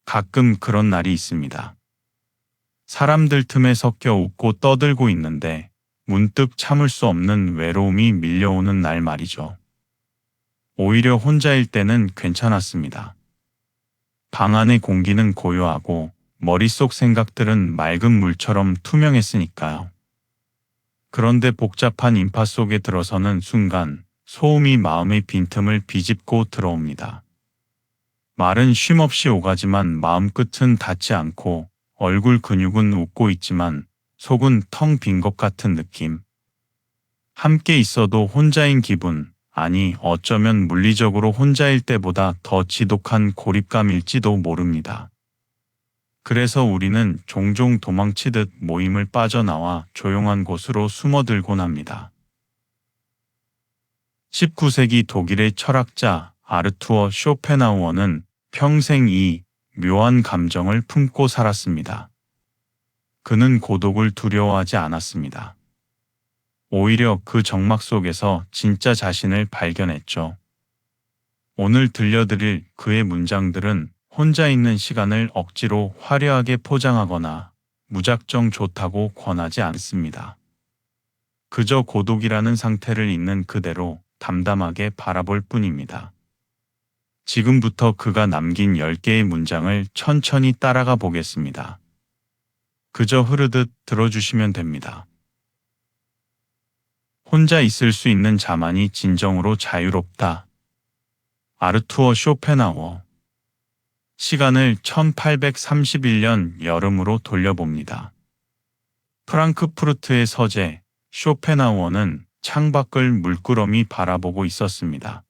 가끔 그런 날이 있습니다. 사람들 틈에 섞여 웃고 떠들고 있는데 문득 참을 수 없는 외로움이 밀려오는 날 말이죠. 오히려 혼자일 때는 괜찮았습니다. 방 안의 공기는 고요하고 머릿속 생각들은 맑은 물처럼 투명했으니까요. 그런데 복잡한 인파 속에 들어서는 순간 소음이 마음의 빈틈을 비집고 들어옵니다. 말은 쉼없이 오가지만 마음 끝은 닿지 않고 얼굴 근육은 웃고 있지만 속은 텅 빈 것 같은 느낌. 함께 있어도 혼자인 기분, 아니 어쩌면 물리적으로 혼자일 때보다 더 지독한 고립감일지도 모릅니다. 그래서 우리는 종종 도망치듯 모임을 빠져나와 조용한 곳으로 숨어들곤 합니다. 19세기 독일의 철학자 아르투어 쇼펜하우어는 평생 이 묘한 감정을 품고 살았습니다. 그는 고독을 두려워하지 않았습니다. 오히려 그 적막 속에서 진짜 자신을 발견했죠. 오늘 들려드릴 그의 문장들은 혼자 있는 시간을 억지로 화려하게 포장하거나 무작정 좋다고 권하지 않습니다. 그저 고독이라는 상태를 있는 그대로 담담하게 바라볼 뿐입니다. 지금부터 그가 남긴 10개의 문장을 천천히 따라가 보겠습니다. 그저 흐르듯 들어주시면 됩니다. 혼자 있을 수 있는 자만이 진정으로 자유롭다. 아르투어 쇼펜하우어. 시간을 1831년 여름으로 돌려봅니다. 프랑크푸르트의 서재 쇼펜하우어는 창밖을 물끄러미 바라보고 있었습니다.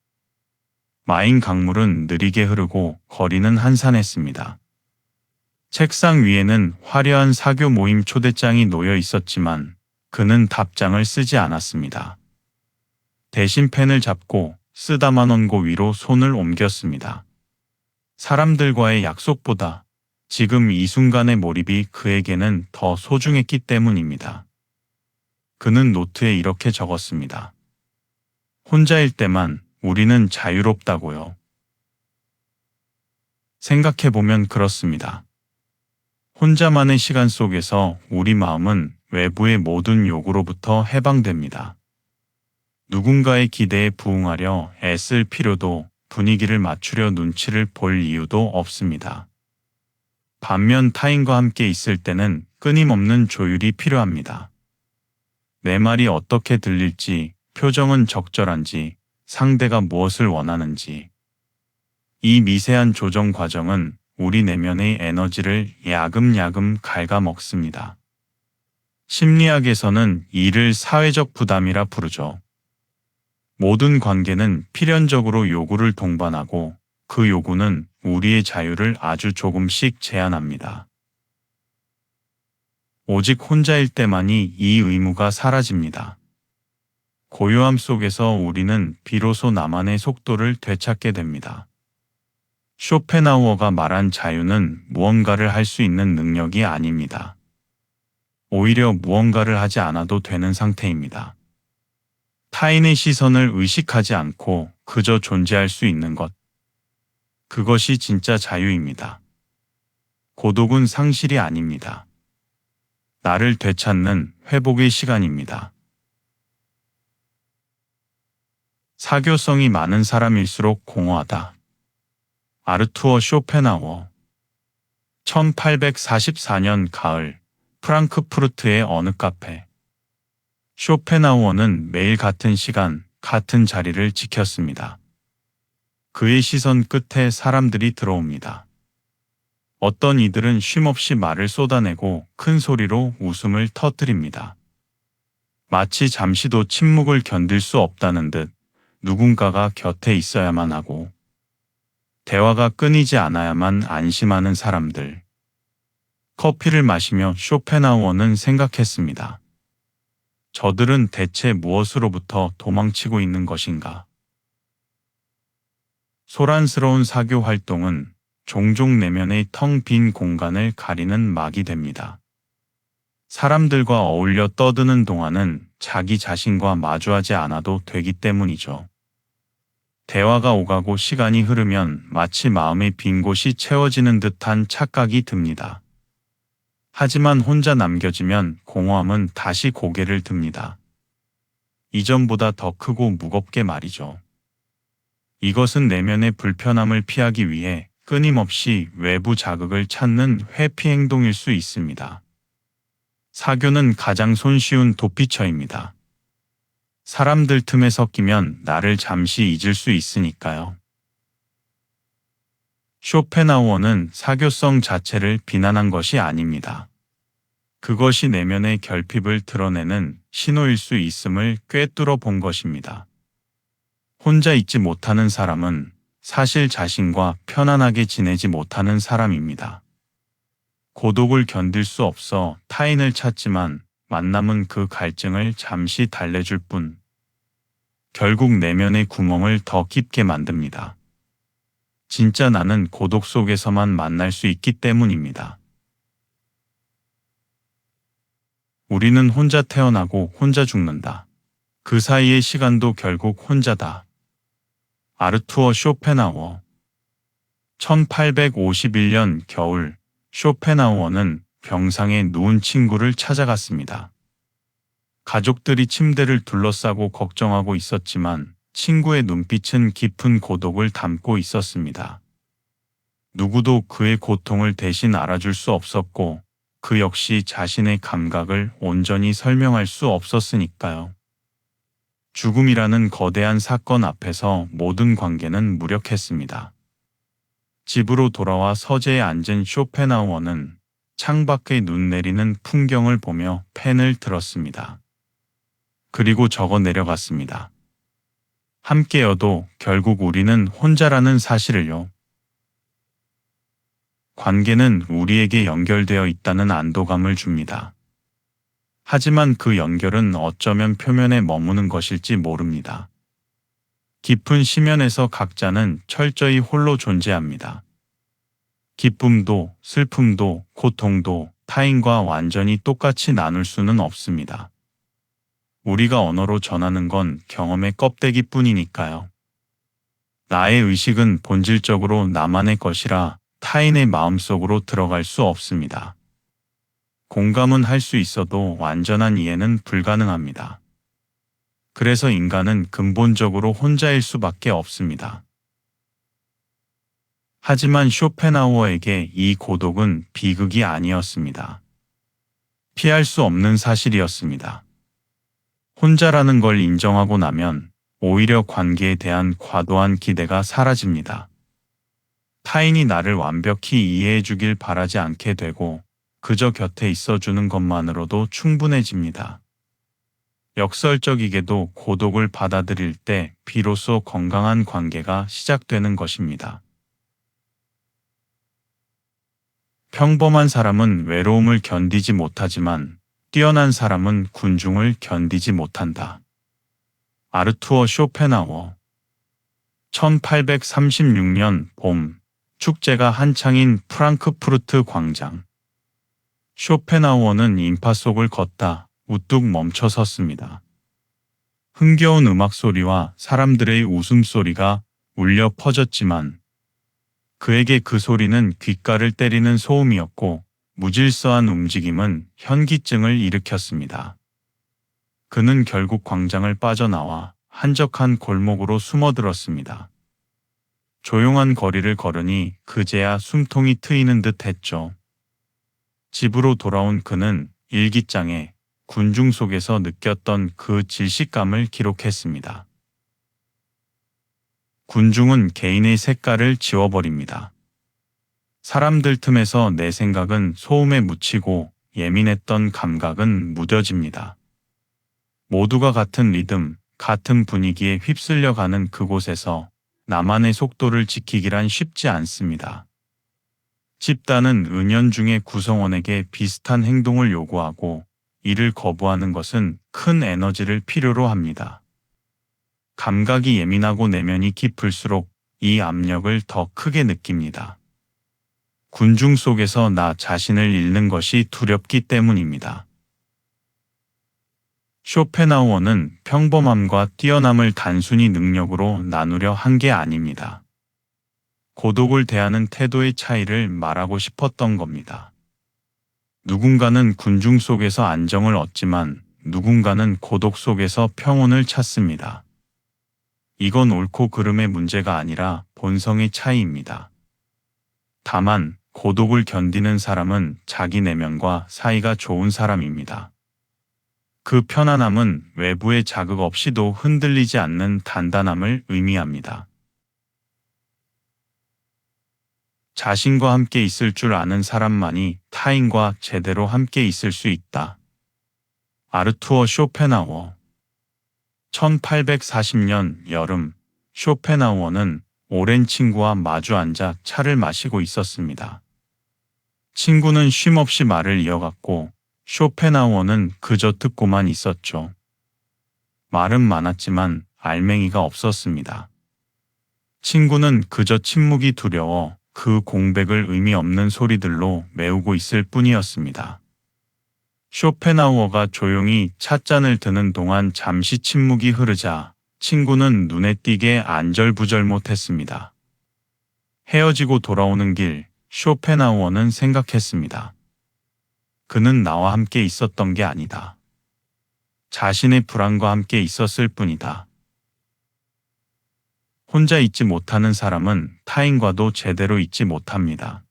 마인 강물은 느리게 흐르고 거리는 한산했습니다. 책상 위에는 화려한 사교 모임 초대장이 놓여 있었지만 그는 답장을 쓰지 않았습니다. 대신 펜을 잡고 쓰다만 원고 위로 손을 옮겼습니다. 사람들과의 약속보다 지금 이 순간의 몰입이 그에게는 더 소중했기 때문입니다. 그는 노트에 이렇게 적었습니다. 혼자일 때만 우리는 자유롭다고요. 생각해보면 그렇습니다. 혼자만의 시간 속에서 우리 마음은 외부의 모든 요구로부터 해방됩니다. 누군가의 기대에 부응하려 애쓸 필요도 분위기를 맞추려 눈치를 볼 이유도 없습니다. 반면 타인과 함께 있을 때는 끊임없는 조율이 필요합니다. 내 말이 어떻게 들릴지, 표정은 적절한지, 상대가 무엇을 원하는지. 이 미세한 조정 과정은 우리 내면의 에너지를 야금야금 갉아먹습니다. 심리학에서는 이를 사회적 부담이라 부르죠. 모든 관계는 필연적으로 요구를 동반하고 그 요구는 우리의 자유를 아주 조금씩 제한합니다. 오직 혼자일 때만이 이 의무가 사라집니다. 고요함 속에서 우리는 비로소 나만의 속도를 되찾게 됩니다. 쇼펜하우어가 말한 자유는 무언가를 할 수 있는 능력이 아닙니다. 오히려 무언가를 하지 않아도 되는 상태입니다. 타인의 시선을 의식하지 않고 그저 존재할 수 있는 것. 그것이 진짜 자유입니다. 고독은 상실이 아닙니다. 나를 되찾는 회복의 시간입니다. 사교성이 많은 사람일수록 공허하다. 아르투어 쇼펜하우어. 1844년 가을, 프랑크푸르트의 어느 카페. 쇼펜하우어는 매일 같은 시간, 같은 자리를 지켰습니다. 그의 시선 끝에 사람들이 들어옵니다. 어떤 이들은 쉼없이 말을 쏟아내고 큰 소리로 웃음을 터뜨립니다. 마치 잠시도 침묵을 견딜 수 없다는 듯 누군가가 곁에 있어야만 하고 대화가 끊이지 않아야만 안심하는 사람들. 커피를 마시며 쇼펜하우어는 생각했습니다. 저들은 대체 무엇으로부터 도망치고 있는 것인가? 소란스러운 사교 활동은 종종 내면의 텅 빈 공간을 가리는 막이 됩니다. 사람들과 어울려 떠드는 동안은 자기 자신과 마주하지 않아도 되기 때문이죠. 대화가 오가고 시간이 흐르면 마치 마음의 빈 곳이 채워지는 듯한 착각이 듭니다. 하지만 혼자 남겨지면 공허함은 다시 고개를 듭니다. 이전보다 더 크고 무겁게 말이죠. 이것은 내면의 불편함을 피하기 위해 끊임없이 외부 자극을 찾는 회피 행동일 수 있습니다. 사교는 가장 손쉬운 도피처입니다. 사람들 틈에 섞이면 나를 잠시 잊을 수 있으니까요. 쇼펜하우어는 사교성 자체를 비난한 것이 아닙니다. 그것이 내면의 결핍을 드러내는 신호일 수 있음을 꿰뚫어 본 것입니다. 혼자 있지 못하는 사람은 사실 자신과 편안하게 지내지 못하는 사람입니다. 고독을 견딜 수 없어 타인을 찾지만 만남은 그 갈증을 잠시 달래줄 뿐, 결국 내면의 구멍을 더 깊게 만듭니다. 진짜 나는 고독 속에서만 만날 수 있기 때문입니다. 우리는 혼자 태어나고 혼자 죽는다. 그 사이의 시간도 결국 혼자다. 아르투어 쇼펜하우어. 1851년 겨울, 쇼펜하우어는 병상에 누운 친구를 찾아갔습니다. 가족들이 침대를 둘러싸고 걱정하고 있었지만 친구의 눈빛은 깊은 고독을 담고 있었습니다. 누구도 그의 고통을 대신 알아줄 수 없었고 그 역시 자신의 감각을 온전히 설명할 수 없었으니까요. 죽음이라는 거대한 사건 앞에서 모든 관계는 무력했습니다. 집으로 돌아와 서재에 앉은 쇼펜하우어는 창밖에 눈 내리는 풍경을 보며 펜을 들었습니다. 그리고 적어 내려갔습니다. 함께여도 결국 우리는 혼자라는 사실을요. 관계는 우리에게 연결되어 있다는 안도감을 줍니다. 하지만 그 연결은 어쩌면 표면에 머무는 것일지 모릅니다. 깊은 심연에서 각자는 철저히 홀로 존재합니다. 기쁨도 슬픔도 고통도 타인과 완전히 똑같이 나눌 수는 없습니다. 우리가 언어로 전하는 건 경험의 껍데기뿐이니까요. 나의 의식은 본질적으로 나만의 것이라 타인의 마음속으로 들어갈 수 없습니다. 공감은 할 수 있어도 완전한 이해는 불가능합니다. 그래서 인간은 근본적으로 혼자일 수밖에 없습니다. 하지만 쇼펜하우어에게 이 고독은 비극이 아니었습니다. 피할 수 없는 사실이었습니다. 혼자라는 걸 인정하고 나면 오히려 관계에 대한 과도한 기대가 사라집니다. 타인이 나를 완벽히 이해해 주길 바라지 않게 되고 그저 곁에 있어주는 것만으로도 충분해집니다. 역설적이게도 고독을 받아들일 때 비로소 건강한 관계가 시작되는 것입니다. 평범한 사람은 외로움을 견디지 못하지만 뛰어난 사람은 군중을 견디지 못한다. 아르투어 쇼펜하우어. 1836년 봄, 축제가 한창인 프랑크푸르트 광장. 쇼펜하우어는 인파 속을 걷다 우뚝 멈춰 섰습니다. 흥겨운 음악 소리와 사람들의 웃음소리가 울려 퍼졌지만 그에게 그 소리는 귓가를 때리는 소음이었고 무질서한 움직임은 현기증을 일으켰습니다. 그는 결국 광장을 빠져나와 한적한 골목으로 숨어들었습니다. 조용한 거리를 걸으니 그제야 숨통이 트이는 듯 했죠. 집으로 돌아온 그는 일기장에 군중 속에서 느꼈던 그 질식감을 기록했습니다. 군중은 개인의 색깔을 지워버립니다. 사람들 틈에서 내 생각은 소음에 묻히고 예민했던 감각은 무뎌집니다. 모두가 같은 리듬, 같은 분위기에 휩쓸려가는 그곳에서 나만의 속도를 지키기란 쉽지 않습니다. 집단은 은연중에 구성원에게 비슷한 행동을 요구하고 이를 거부하는 것은 큰 에너지를 필요로 합니다. 감각이 예민하고 내면이 깊을수록 이 압력을 더 크게 느낍니다. 군중 속에서 나 자신을 잃는 것이 두렵기 때문입니다. 쇼펜하우어는 평범함과 뛰어남을 단순히 능력으로 나누려 한 게 아닙니다. 고독을 대하는 태도의 차이를 말하고 싶었던 겁니다. 누군가는 군중 속에서 안정을 얻지만 누군가는 고독 속에서 평온을 찾습니다. 이건 옳고 그름의 문제가 아니라 본성의 차이입니다. 다만 고독을 견디는 사람은 자기 내면과 사이가 좋은 사람입니다. 그 편안함은 외부의 자극 없이도 흔들리지 않는 단단함을 의미합니다. 자신과 함께 있을 줄 아는 사람만이 타인과 제대로 함께 있을 수 있다. 아르투어 쇼펜하우어 1840년 여름, 쇼펜하우어는 오랜 친구와 마주 앉아 차를 마시고 있었습니다. 친구는 쉼없이 말을 이어갔고 쇼펜하우어는 그저 듣고만 있었죠. 말은 많았지만 알맹이가 없었습니다. 친구는 그저 침묵이 두려워 그 공백을 의미 없는 소리들로 메우고 있을 뿐이었습니다. 쇼펜하우어가 조용히 찻잔을 드는 동안 잠시 침묵이 흐르자 친구는 눈에 띄게 안절부절 못했습니다. 헤어지고 돌아오는 길, 쇼펜하우어는 생각했습니다. 그는 나와 함께 있었던 게 아니다. 자신의 불안과 함께 있었을 뿐이다. 혼자 있지 못하는 사람은 타인과도 제대로 있지 못합니다.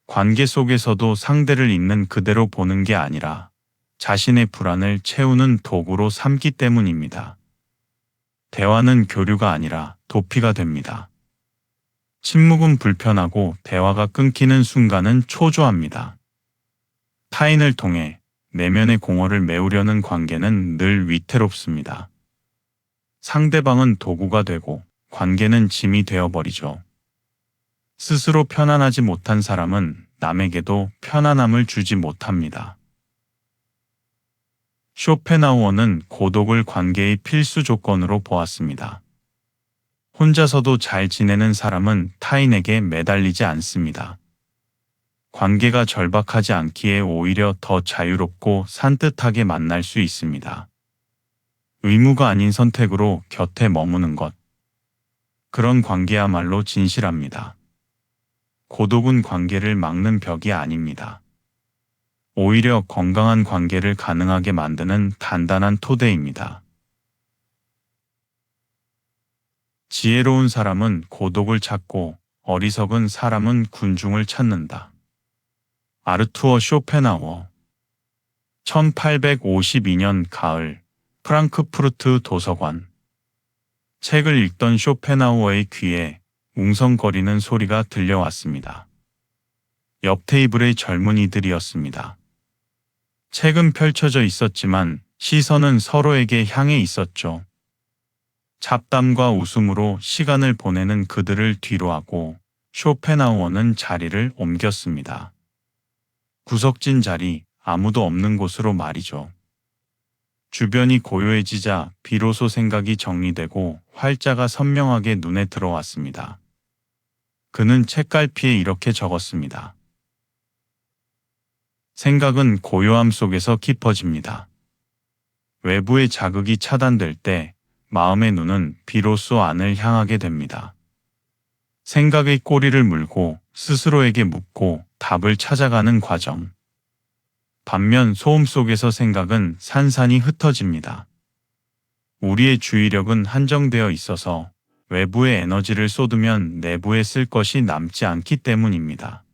관계 속에서도 상대를 있는 그대로 보는 게 아니라 자신의 불안을 채우는 도구로 삼기 때문입니다. 대화는 교류가 아니라 도피가 됩니다. 침묵은 불편하고 대화가 끊기는 순간은 초조합니다. 타인을 통해 내면의 공허를 메우려는 관계는 늘 위태롭습니다. 상대방은 도구가 되고 관계는 짐이 되어버리죠. 스스로 편안하지 못한 사람은 남에게도 편안함을 주지 못합니다. 쇼펜하우어는 고독을 관계의 필수 조건으로 보았습니다. 혼자서도 잘 지내는 사람은 타인에게 매달리지 않습니다. 관계가 절박하지 않기에 오히려 더 자유롭고 산뜻하게 만날 수 있습니다. 의무가 아닌 선택으로 곁에 머무는 것. 그런 관계야말로 진실합니다. 고독은 관계를 막는 벽이 아닙니다. 오히려 건강한 관계를 가능하게 만드는 단단한 토대입니다. 지혜로운 사람은 고독을 찾고 어리석은 사람은 군중을 찾는다. 아르투어 쇼펜하우어 1852년 가을 프랑크푸르트 도서관 책을 읽던 쇼펜하우어의 귀에 웅성거리는 소리가 들려왔습니다. 옆 테이블의 젊은이들이었습니다. 책은 펼쳐져 있었지만 시선은 서로에게 향해 있었죠. 잡담과 웃음으로 시간을 보내는 그들을 뒤로하고 쇼펜하우어는 자리를 옮겼습니다. 구석진 자리, 아무도 없는 곳으로 말이죠. 주변이 고요해지자 비로소 생각이 정리되고 활자가 선명하게 눈에 들어왔습니다. 그는 책갈피에 이렇게 적었습니다. 생각은 고요함 속에서 깊어집니다. 외부의 자극이 차단될 때 마음의 눈은 비로소 안을 향하게 됩니다. 생각의 꼬리를 물고 스스로에게 묻고 답을 찾아가는 과정. 반면 소음 속에서 생각은 산산이 흩어집니다. 우리의 주의력은 한정되어 있어서 외부의 에너지를 쏟으면 내부에 쓸 것이 남지 않기 때문입니다.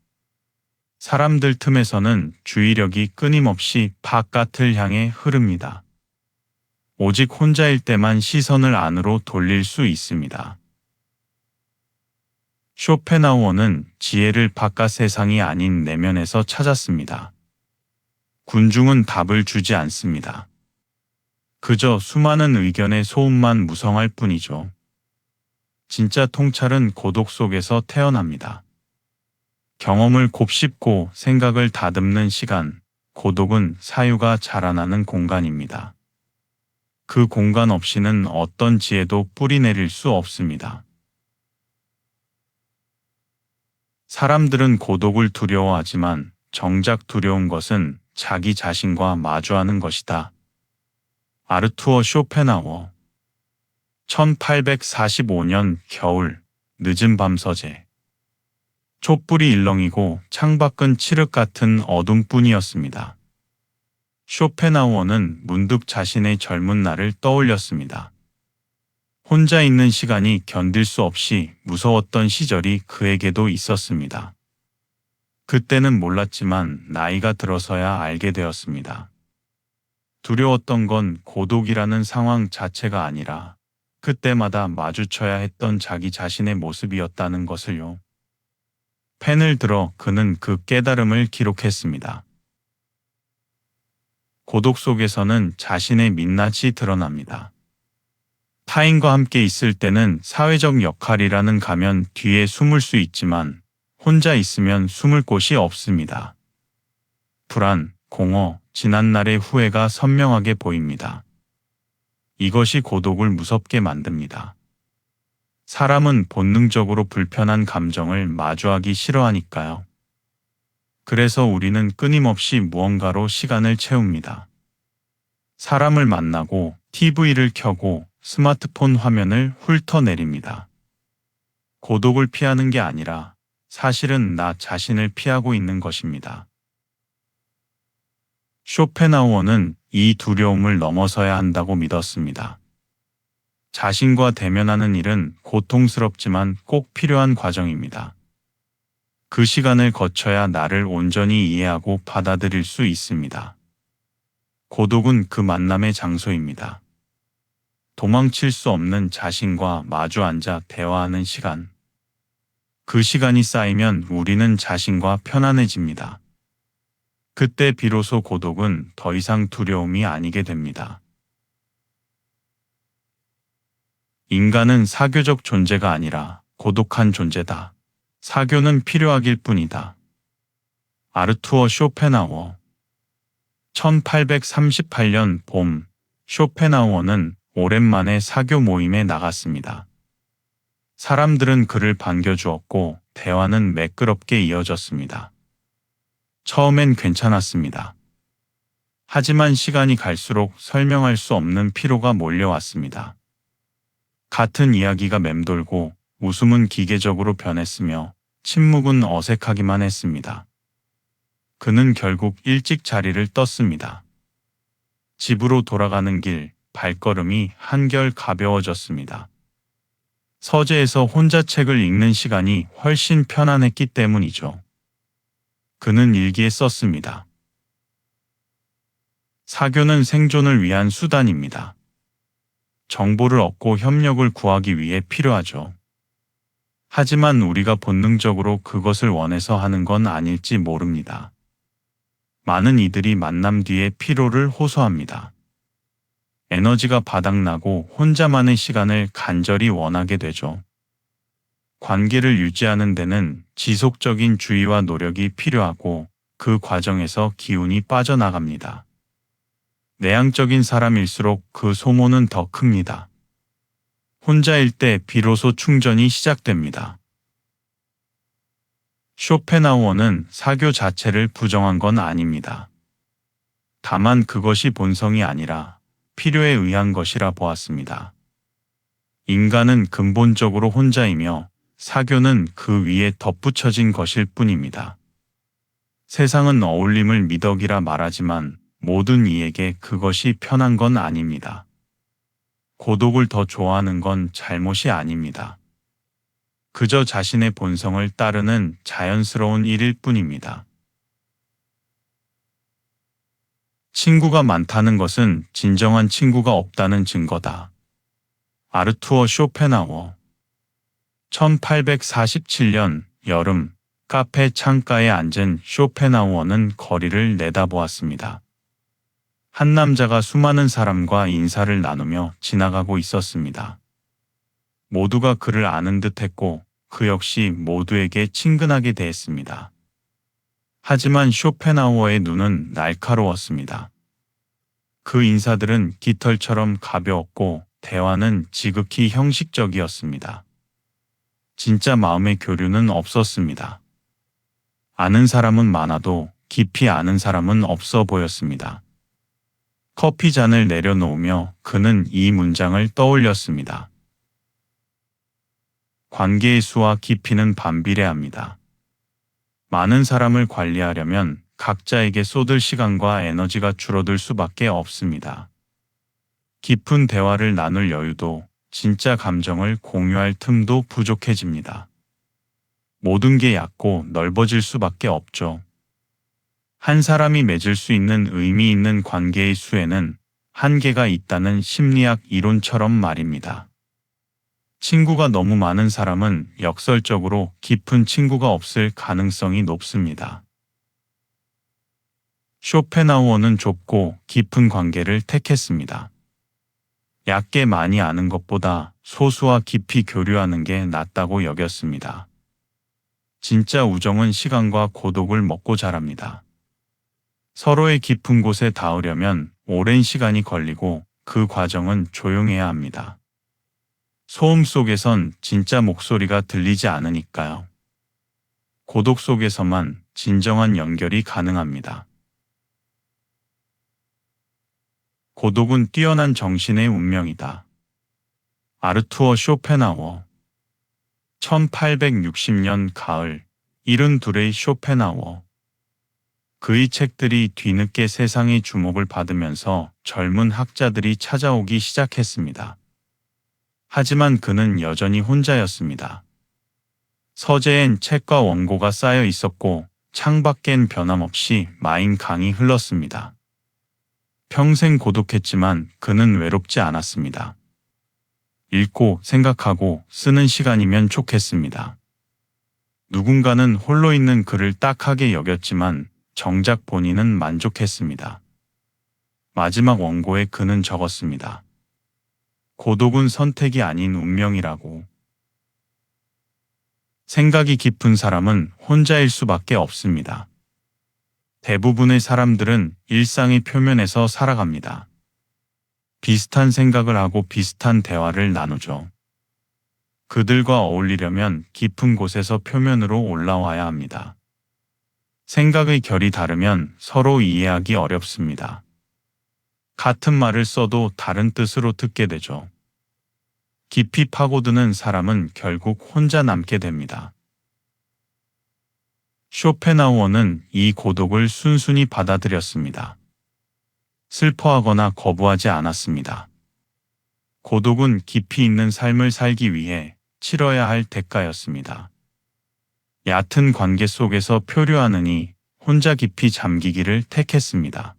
사람들 틈에서는 주의력이 끊임없이 바깥을 향해 흐릅니다. 오직 혼자일 때만 시선을 안으로 돌릴 수 있습니다. 쇼펜하우어는 지혜를 바깥 세상이 아닌 내면에서 찾았습니다. 군중은 답을 주지 않습니다. 그저 수많은 의견의 소음만 무성할 뿐이죠. 진짜 통찰은 고독 속에서 태어납니다. 경험을 곱씹고 생각을 다듬는 시간, 고독은 사유가 자라나는 공간입니다. 그 공간 없이는 어떤 지혜도 뿌리내릴 수 없습니다. 사람들은 고독을 두려워하지만 정작 두려운 것은 자기 자신과 마주하는 것이다. 아르투어 쇼펜하워 1845년 겨울 늦은 밤 서재 촛불이 일렁이고 창밖은 칠흑 같은 어둠뿐이었습니다. 쇼펜하우어는 문득 자신의 젊은 날을 떠올렸습니다. 혼자 있는 시간이 견딜 수 없이 무서웠던 시절이 그에게도 있었습니다. 그때는 몰랐지만 나이가 들어서야 알게 되었습니다. 두려웠던 건 고독이라는 상황 자체가 아니라 그때마다 마주쳐야 했던 자기 자신의 모습이었다는 것을요. 펜을 들어 그는 그 깨달음을 기록했습니다. 고독 속에서는 자신의 민낯이 드러납니다. 타인과 함께 있을 때는 사회적 역할이라는 가면 뒤에 숨을 수 있지만 혼자 있으면 숨을 곳이 없습니다. 불안, 공허, 지난날의 후회가 선명하게 보입니다. 이것이 고독을 무섭게 만듭니다. 사람은 본능적으로 불편한 감정을 마주하기 싫어하니까요. 그래서 우리는 끊임없이 무언가로 시간을 채웁니다. 사람을 만나고 TV를 켜고 스마트폰 화면을 훑어내립니다. 고독을 피하는 게 아니라 사실은 나 자신을 피하고 있는 것입니다. 쇼펜하우어는 이 두려움을 넘어서야 한다고 믿었습니다. 자신과 대면하는 일은 고통스럽지만 꼭 필요한 과정입니다. 그 시간을 거쳐야 나를 온전히 이해하고 받아들일 수 있습니다. 고독은 그 만남의 장소입니다. 도망칠 수 없는 자신과 마주 앉아 대화하는 시간. 그 시간이 쌓이면 우리는 자신과 편안해집니다. 그때 비로소 고독은 더 이상 두려움이 아니게 됩니다. 인간은 사교적 존재가 아니라 고독한 존재다. 사교는 필요하길 뿐이다. 아르투어 쇼펜하우어 1838년 봄, 쇼펜하우어는 오랜만에 사교 모임에 나갔습니다. 사람들은 그를 반겨주었고 대화는 매끄럽게 이어졌습니다. 처음엔 괜찮았습니다. 하지만 시간이 갈수록 설명할 수 없는 피로가 몰려왔습니다. 같은 이야기가 맴돌고 웃음은 기계적으로 변했으며 침묵은 어색하기만 했습니다. 그는 결국 일찍 자리를 떴습니다. 집으로 돌아가는 길, 발걸음이 한결 가벼워졌습니다. 서재에서 혼자 책을 읽는 시간이 훨씬 편안했기 때문이죠. 그는 일기에 썼습니다. 사교는 생존을 위한 수단입니다. 정보를 얻고 협력을 구하기 위해 필요하죠. 하지만 우리가 본능적으로 그것을 원해서 하는 건 아닐지 모릅니다. 많은 이들이 만남 뒤에 피로를 호소합니다. 에너지가 바닥나고 혼자만의 시간을 간절히 원하게 되죠. 관계를 유지하는 데는 지속적인 주의와 노력이 필요하고 그 과정에서 기운이 빠져나갑니다. 내향적인 사람일수록 그 소모는 더 큽니다. 혼자일 때 비로소 충전이 시작됩니다. 쇼펜하우어는 사교 자체를 부정한 건 아닙니다. 다만 그것이 본성이 아니라 필요에 의한 것이라 보았습니다. 인간은 근본적으로 혼자이며 사교는 그 위에 덧붙여진 것일 뿐입니다. 세상은 어울림을 미덕이라 말하지만 모든 이에게 그것이 편한 건 아닙니다. 고독을 더 좋아하는 건 잘못이 아닙니다. 그저 자신의 본성을 따르는 자연스러운 일일 뿐입니다. 친구가 많다는 것은 진정한 친구가 없다는 증거다. 아르투어 쇼펜하우어 1847년 여름 카페 창가에 앉은 쇼펜하우어는 거리를 내다보았습니다. 한 남자가 수많은 사람과 인사를 나누며 지나가고 있었습니다. 모두가 그를 아는 듯했고 그 역시 모두에게 친근하게 대했습니다. 하지만 쇼펜하우어의 눈은 날카로웠습니다. 그 인사들은 깃털처럼 가벼웠고 대화는 지극히 형식적이었습니다. 진짜 마음의 교류는 없었습니다. 아는 사람은 많아도 깊이 아는 사람은 없어 보였습니다. 커피 잔을 내려놓으며 그는 이 문장을 떠올렸습니다. 관계의 수와 깊이는 반비례합니다. 많은 사람을 관리하려면 각자에게 쏟을 시간과 에너지가 줄어들 수밖에 없습니다. 깊은 대화를 나눌 여유도, 진짜 감정을 공유할 틈도 부족해집니다. 모든 게 얕고 넓어질 수밖에 없죠. 한 사람이 맺을 수 있는 의미 있는 관계의 수에는 한계가 있다는 심리학 이론처럼 말입니다. 친구가 너무 많은 사람은 역설적으로 깊은 친구가 없을 가능성이 높습니다. 쇼펜하우어는 좁고 깊은 관계를 택했습니다. 얕게 많이 아는 것보다 소수와 깊이 교류하는 게 낫다고 여겼습니다. 진짜 우정은 시간과 고독을 먹고 자랍니다. 서로의 깊은 곳에 닿으려면 오랜 시간이 걸리고 그 과정은 조용해야 합니다. 소음 속에선 진짜 목소리가 들리지 않으니까요. 고독 속에서만 진정한 연결이 가능합니다. 고독은 뛰어난 정신의 운명이다. 아르투어 쇼펜하우어 1860년 가을 72의 쇼펜하우어 그의 책들이 뒤늦게 세상의 주목을 받으면서 젊은 학자들이 찾아오기 시작했습니다. 하지만 그는 여전히 혼자였습니다. 서재엔 책과 원고가 쌓여 있었고 창밖엔 변함없이 맑은 강이 흘렀습니다. 평생 고독했지만 그는 외롭지 않았습니다. 읽고 생각하고 쓰는 시간이면 좋겠습니다. 누군가는 홀로 있는 그를 딱하게 여겼지만 정작 본인은 만족했습니다. 마지막 원고에 그는 적었습니다. 고독은 선택이 아닌 운명이라고. 생각이 깊은 사람은 혼자일 수밖에 없습니다. 대부분의 사람들은 일상의 표면에서 살아갑니다. 비슷한 생각을 하고 비슷한 대화를 나누죠. 그들과 어울리려면 깊은 곳에서 표면으로 올라와야 합니다. 생각의 결이 다르면 서로 이해하기 어렵습니다. 같은 말을 써도 다른 뜻으로 듣게 되죠. 깊이 파고드는 사람은 결국 혼자 남게 됩니다. 쇼펜하우어는 이 고독을 순순히 받아들였습니다. 슬퍼하거나 거부하지 않았습니다. 고독은 깊이 있는 삶을 살기 위해 치러야 할 대가였습니다. 얕은 관계 속에서 표류하느니 혼자 깊이 잠기기를 택했습니다.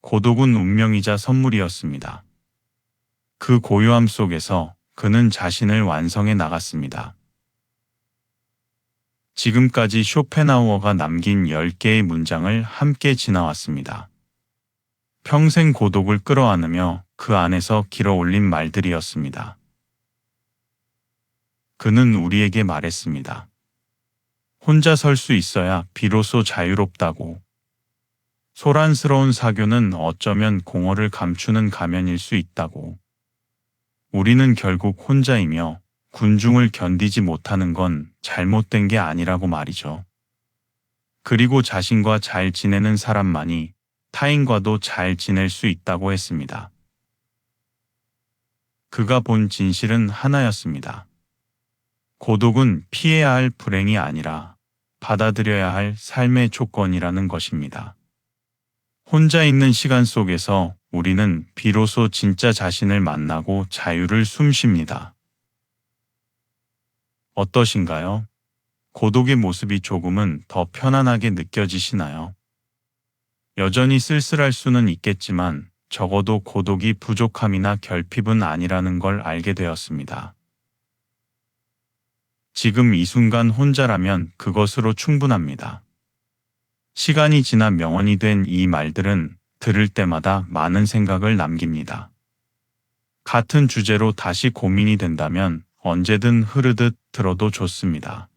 고독은 운명이자 선물이었습니다. 그 고요함 속에서 그는 자신을 완성해 나갔습니다. 지금까지 쇼펜하우어가 남긴 10개의 문장을 함께 지나왔습니다. 평생 고독을 끌어안으며 그 안에서 길어올린 말들이었습니다. 그는 우리에게 말했습니다. 혼자 설 수 있어야 비로소 자유롭다고. 소란스러운 사교는 어쩌면 공허를 감추는 가면일 수 있다고. 우리는 결국 혼자이며 군중을 견디지 못하는 건 잘못된 게 아니라고 말이죠. 그리고 자신과 잘 지내는 사람만이 타인과도 잘 지낼 수 있다고 했습니다. 그가 본 진실은 하나였습니다. 고독은 피해야 할 불행이 아니라 받아들여야 할 삶의 조건이라는 것입니다. 혼자 있는 시간 속에서 우리는 비로소 진짜 자신을 만나고 자유를 숨쉽니다. 어떠신가요? 고독의 모습이 조금은 더 편안하게 느껴지시나요? 여전히 쓸쓸할 수는 있겠지만 적어도 고독이 부족함이나 결핍은 아니라는 걸 알게 되었습니다. 지금 이 순간 혼자라면 그것으로 충분합니다. 시간이 지나 명언이 된 이 말들은 들을 때마다 많은 생각을 남깁니다. 같은 주제로 다시 고민이 된다면 언제든 흐르듯 들어도 좋습니다.